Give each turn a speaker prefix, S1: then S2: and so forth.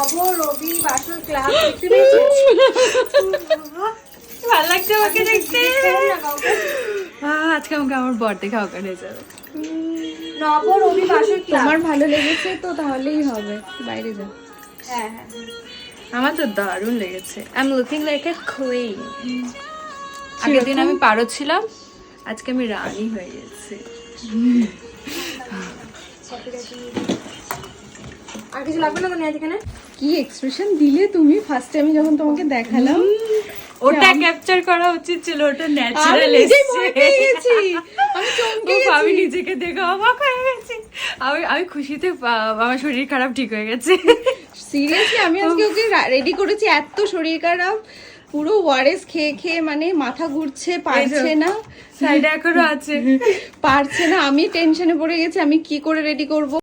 S1: নব রবি বাসর ক্লাব দেখতে পেয়েছিস?
S2: ভালো লাগছে আমাকে দেখতে। আজকে আমাকে আমার বর দেখে অজ্ঞান হয়ে যাবে।
S1: নব রবি বাসর ক্লাব।
S3: তোমার ভালো লেগেছে তো তাহলেই হবে, বাইরে যা।
S1: হ্যাঁ হ্যাঁ
S2: আমার তো দারুণ লেগেছে। I am looking like a queen. আগের দিন আমি পারো ছিলাম, আজকে আমি রানী হয়ে গেছি।
S1: আর কিছু লাগবে না তো নেওয়া এখানে?
S3: কি এক্সপ্রেশন দিলে তুমি ফার্স্ট টাইম যখন তোমাকে দেখালাম।
S2: ওটা ক্যাপচার করা উচিত ছিল, ওটা
S3: আমি
S2: ন্যাচারাল
S3: নিজেই ভয় পেয়ে গেছি, আমি চমকে
S2: আমি
S3: গেছি।
S2: নিজেকে দেখে অবাক হয়ে গেছি। আমি খুশিতে আমার শরীর খারাপ ঠিক হয়ে গেছে।
S3: সিরিয়াসলি আমি আজকে ওকে রেডি করেছি, এত শরীর খারাপ, পুরো ওয়ারেস খেয়ে খেয়ে মানে মাথা ঘুরছে, পারছে না,
S2: সাইডে এখনো আছে।
S3: পারছে না। আমি টেনশনে পড়ে গেছি, আমি কি করে রেডি করব।